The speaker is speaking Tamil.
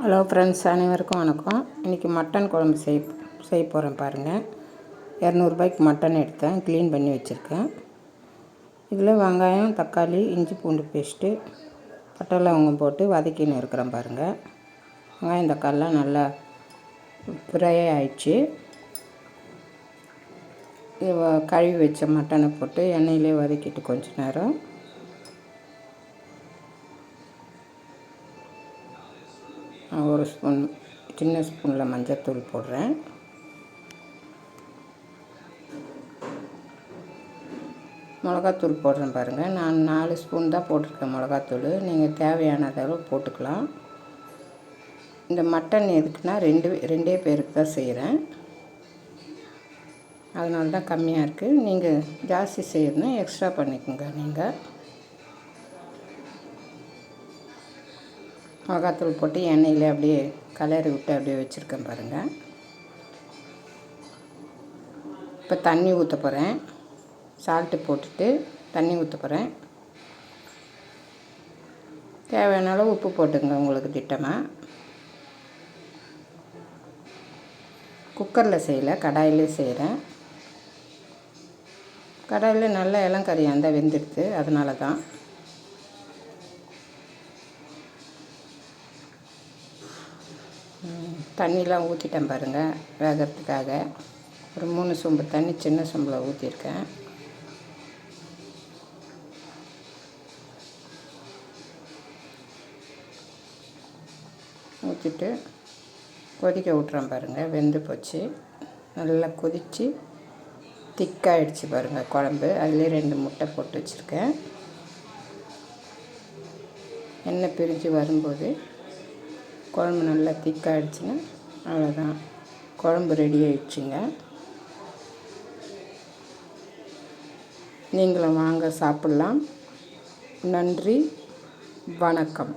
ஹலோ ஃப்ரெண்ட்ஸ், அனைவருக்கும் வணக்கம். இன்றைக்கி மட்டன் குழம்பு செய்ய போகிறேன் பாருங்கள். 200 ரூபாய்க்கு மட்டன் எடுத்தேன், க்ளீன் பண்ணி வச்சுருக்கேன். இதில் வெங்காயம், தக்காளி, இஞ்சி பூண்டு பேஸ்ட்டு, பட்டை லவங்கம் போட்டு வதக்கின்னு இருக்கிறேன் பாருங்கள். வெங்காயம் தக்காளிலாம் நல்லா ஃப்ரை ஆயிடுச்சு. கழுவி வச்ச மட்டனை போட்டு எண்ணெயிலே வதக்கிட்டு கொஞ்ச நேரம் ஒரு ஸ்பூன் சின்ன ஸ்பூனில் மஞ்சள்தூள் போடுறேன். மிளகாத்தூள் போடுறேன் பாருங்கள். நான் 4 ஸ்பூன் தான் போட்டிருக்கேன் மிளகாத்தூள். நீங்கள் தேவையான அளவு போட்டுக்கலாம். இந்த மட்டன் எதுக்குன்னா ரெண்டே பேருக்கு தான் செய்கிறேன், அதனால தான் கம்மியாக இருக்குது. நீங்கள் ஜாஸ்தி செய்யணும்னா எக்ஸ்ட்ரா பண்ணிக்கோங்க. நீங்கள் மிளகாத்தூள் போட்டு எண்ணெயில் அப்படியே கலரி விட்டு அப்படியே வச்சுருக்கேன் பாருங்கள். இப்போ தண்ணி ஊற்ற போகிறேன். சால்ட்டு போட்டுட்டு தண்ணி ஊற்ற போகிறேன். தேவையான அளவு உப்பு போட்டுங்க உங்களுக்கு திட்டமாக. குக்கரில் செய்யலை, கடாயிலே செய்கிறேன். கடாயில் நல்லா இளங்கறியாக இருந்தால் வெந்துடுது, அதனால தான். தண்ணிலாம் ஊற்றிட்டேன் பாருங்கள் வேகிறதுக்காக. ஒரு 3 சொம்பு தண்ணி சின்ன சொம்பில் ஊற்றிருக்கேன். ஊற்றிட்டு கொதிக்க விட்றேன் பாருங்கள். வெந்து போச்சு, நல்லா கொதித்து திக்காகிடுச்சு பாருங்கள் குழம்பு. அதிலே 2 முட்டை போட்டு வச்சுருக்கேன். எண்ணெய் பிரிஞ்சு வரும்போது குழம்பு நல்லா திக்காகிடுச்சுன்னா அவ்வளோதான், குழம்பு ரெடி ஆகிடுச்சுங்க. நீங்களும் வாங்க சாப்பிட்லாம். நன்றி, வணக்கம்.